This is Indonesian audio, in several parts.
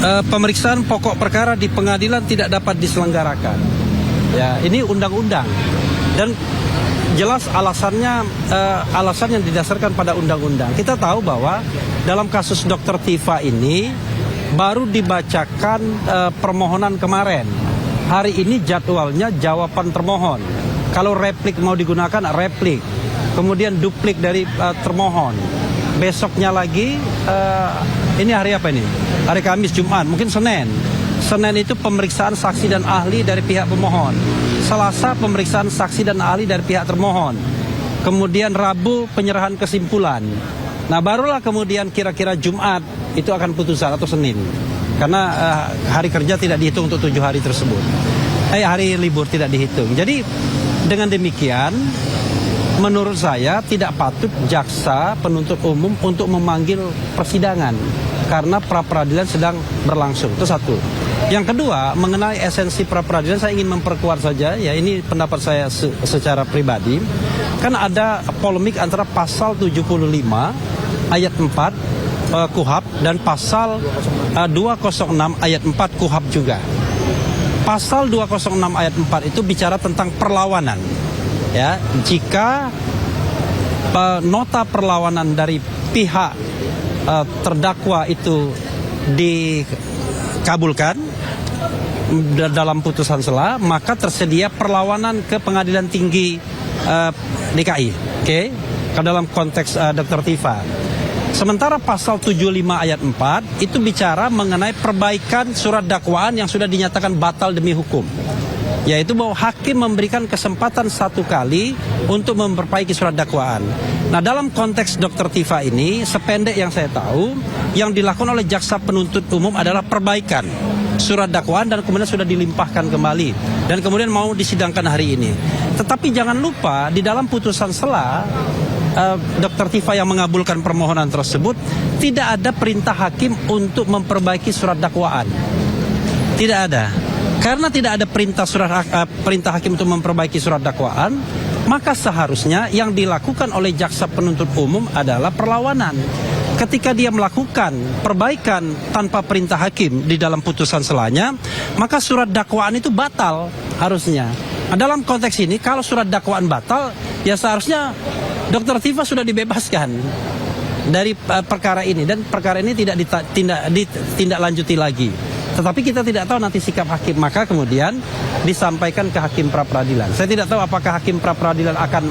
pemeriksaan pokok perkara di pengadilan tidak dapat diselenggarakan. Ya, ini undang-undang dan jelas alasannya alasan yang didasarkan pada undang-undang. Kita tahu bahwa dalam kasus Dr. Tifa ini baru dibacakan permohonan kemarin. Hari ini jadwalnya jawaban termohon. Kalau replik mau digunakan replik, kemudian duplik dari termohon. Besoknya lagi, ini hari apa ini? Hari Kamis, Jumat, mungkin Senin. Senin itu pemeriksaan saksi dan ahli dari pihak pemohon. Selasa pemeriksaan saksi dan ahli dari pihak termohon. Kemudian Rabu penyerahan kesimpulan. Nah barulah kemudian kira-kira Jumat itu akan putusan atau Senin. Karena hari kerja tidak dihitung untuk 7 hari tersebut. Hari libur tidak dihitung. Jadi dengan demikian menurut saya tidak patut jaksa penuntut umum untuk memanggil persidangan karena pra-peradilan sedang berlangsung. Itu satu. Yang kedua, mengenai esensi pra-peradilan saya ingin memperkuat saja, ya ini pendapat saya secara pribadi. Kan ada polemik antara pasal 75 ayat 4 KUHP dan pasal 206 ayat 4 KUHP juga. Pasal 206 ayat 4 itu bicara tentang perlawanan. Ya, jika nota perlawanan dari pihak terdakwa itu dikabulkan dalam putusan sela, maka tersedia perlawanan ke Pengadilan Tinggi DKI. Oke, dalam konteks Dr. Tifa. Sementara pasal 75 ayat 4 itu bicara mengenai perbaikan surat dakwaan yang sudah dinyatakan batal demi hukum. Yaitu bahwa hakim memberikan kesempatan satu kali untuk memperbaiki surat dakwaan. Nah dalam konteks Dr. Tifa ini, sependek yang saya tahu, yang dilakukan oleh jaksa penuntut umum adalah perbaikan surat dakwaan dan kemudian sudah dilimpahkan kembali. Dan kemudian mau disidangkan hari ini. Tetapi jangan lupa di dalam putusan sela, Dr. Tifa yang mengabulkan permohonan tersebut, tidak ada perintah hakim untuk memperbaiki surat dakwaan. Tidak ada. Karena tidak ada perintah hakim untuk memperbaiki surat dakwaan, maka seharusnya yang dilakukan oleh jaksa penuntut umum adalah perlawanan. Ketika dia melakukan perbaikan tanpa perintah hakim di dalam putusan selanya, maka surat dakwaan itu batal harusnya. Nah, dalam konteks ini, kalau surat dakwaan batal, ya seharusnya Dr. Tifa sudah dibebaskan dari perkara ini dan perkara ini tidak ditindaklanjuti lagi. Tetapi kita tidak tahu nanti sikap hakim, maka kemudian disampaikan ke hakim pra-peradilan. Saya tidak tahu apakah hakim pra-peradilan akan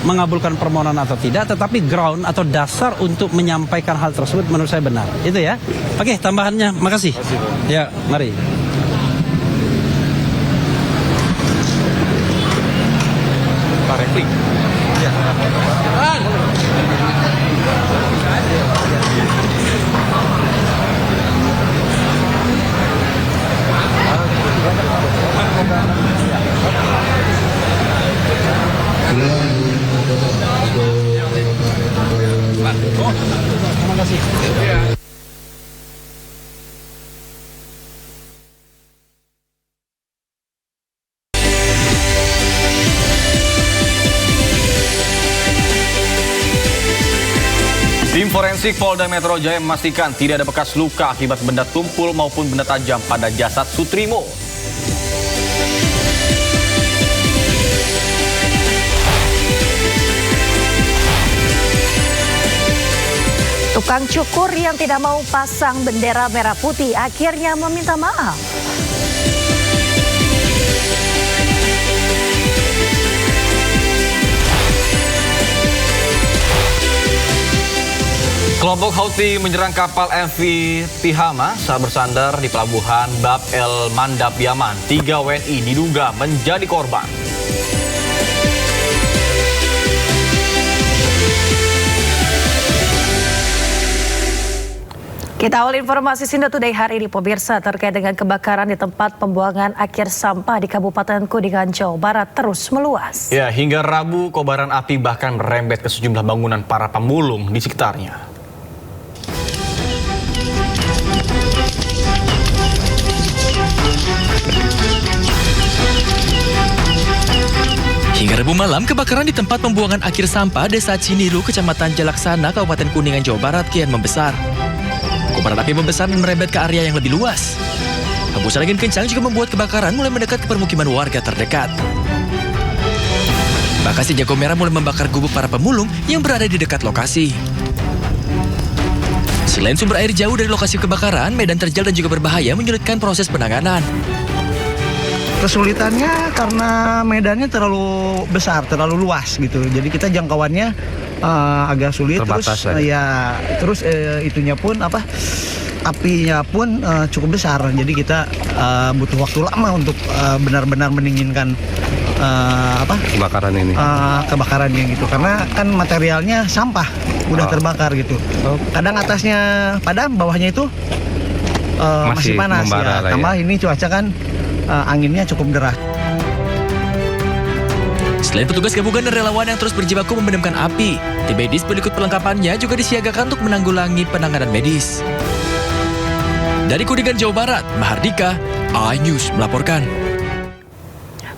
mengabulkan permohonan atau tidak, tetapi ground atau dasar untuk menyampaikan hal tersebut menurut saya benar. Itu ya. Oke, tambahannya, makasih. Ya, mari. Pak Refli. Ya. Terima kasih. Tim forensik Polda Metro Jaya memastikan tidak ada bekas luka akibat benda tumpul maupun benda tajam pada jasad Sutrimo. Tukang cukur yang tidak mau pasang bendera merah putih akhirnya meminta maaf. Kelompok Houthi menyerang kapal MV Tihama saat bersandar di pelabuhan Bab el Mandab, Yaman. 3 WNI diduga menjadi korban. Kita awal informasi Sinda Today hari ini pemirsa terkait dengan kebakaran di tempat pembuangan akhir sampah di Kabupaten Kuningan, Jawa Barat terus meluas. Ya, hingga Rabu kobaran api bahkan merembet ke sejumlah bangunan para pemulung di sekitarnya. Hingga Rabu malam, kebakaran di tempat pembuangan akhir sampah Desa Ciniru, Kecamatan Jalaksana, Kabupaten Kuningan, Jawa Barat kian membesar. Kobaran api membesar dan merembet ke area yang lebih luas. Hembusan angin kencang juga membuat kebakaran mulai mendekat ke permukiman warga terdekat. Bahkan si jago merah mulai membakar gubuk para pemulung yang berada di dekat lokasi. Selain sumber air jauh dari lokasi kebakaran, medan terjal dan juga berbahaya menyulitkan proses penanganan. Kesulitannya karena medannya terlalu besar, terlalu luas gitu. Jadi kita jangkauannya agak sulit. Terbatas, terus itunya pun apinya pun cukup besar. Jadi kita butuh waktu lama untuk benar-benar mendinginkan kebakarannya gitu. Karena kan materialnya sampah udah terbakar gitu. Kadang atasnya padam, bawahnya itu masih panas ya. Tambah ini cuaca kan anginnya cukup deras. Selain petugas gabungan dan relawan yang terus berjibaku memadamkan api, tim medis berikut perlengkapannya juga disiagakan untuk menanggulangi penanganan medis. Dari Kuningan, Jawa Barat, Mahardika, iNews melaporkan.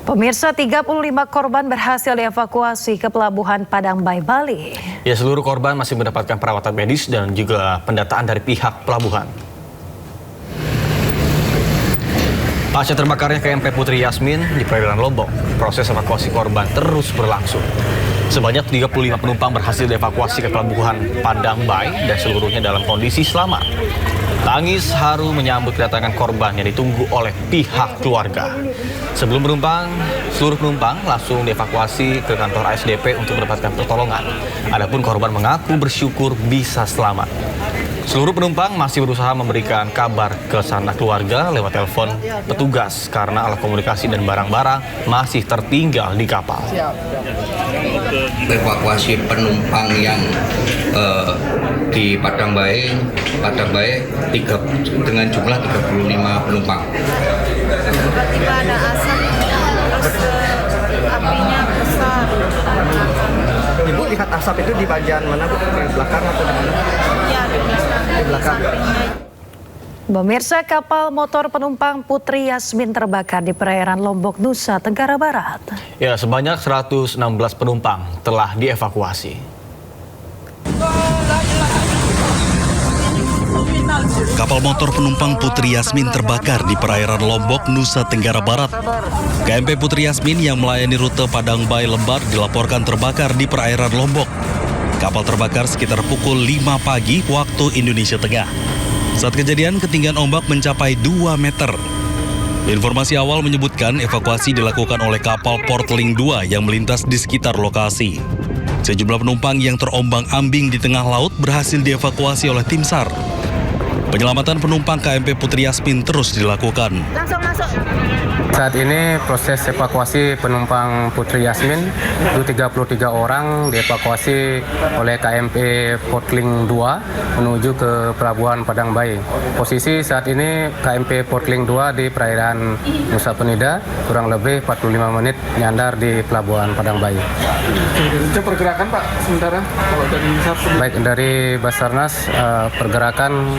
Pemirsa, 35 korban berhasil dievakuasi ke Pelabuhan Padang Bay, Bali. Ya, seluruh korban masih mendapatkan perawatan medis dan juga pendataan dari pihak pelabuhan. Pasca terbakarnya KMP Putri Yasmin di perairan Lombok, proses evakuasi korban terus berlangsung. Sebanyak 35 penumpang berhasil dievakuasi ke Pelabuhan Padang Bay dan seluruhnya dalam kondisi selamat. Tangis haru menyambut kedatangan korban yang ditunggu oleh pihak keluarga. Seluruh penumpang langsung dievakuasi ke kantor ASDP untuk mendapatkan pertolongan. Adapun korban mengaku bersyukur bisa selamat. Seluruh penumpang masih berusaha memberikan kabar ke sanak keluarga lewat telepon petugas karena alat komunikasi dan barang-barang masih tertinggal di kapal. Evakuasi penumpang yang di Padang Bay dengan jumlah 35 penumpang. Tiba-tiba ada asap, terus apinya besar. Ibu lihat asap itu di bagian mana, Bu? Di belakang atau di mana? Iya, di belakang. Di belakang. Pemirsa, kapal motor penumpang Putri Yasmin terbakar di perairan Lombok, Nusa Tenggara Barat. Ya, sebanyak 116 penumpang telah dievakuasi. Kapal motor penumpang Putri Yasmin terbakar di perairan Lombok, Nusa Tenggara Barat. KMP Putri Yasmin yang melayani rute Padang Bay Lembar dilaporkan terbakar di perairan Lombok. Kapal terbakar sekitar pukul 5 pagi waktu Indonesia Tengah. Saat kejadian, ketinggian ombak mencapai 2 meter. Informasi awal menyebutkan evakuasi dilakukan oleh kapal Portling 2 yang melintas di sekitar lokasi. Sejumlah penumpang yang terombang-ambing di tengah laut berhasil dievakuasi oleh tim SAR. Penyelamatan penumpang KMP Putri Yasmin terus dilakukan. Langsung masuk. Saat ini proses evakuasi penumpang Putri Yasmin itu 33 orang dievakuasi oleh KMP Portling 2 menuju ke Pelabuhan Padang Bay. Posisi saat ini KMP Portling 2 di perairan Nusa Penida kurang lebih 45 menit nyandar di Pelabuhan Padang Bay. Itu pergerakan, Pak, sementara kalau dari Baik, dari Basarnas pergerakan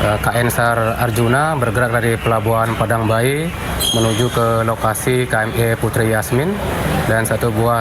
KN SAR Arjuna bergerak dari Pelabuhan Padang Bay menuju ke lokasi KMP Putri Yasmin dan satu buah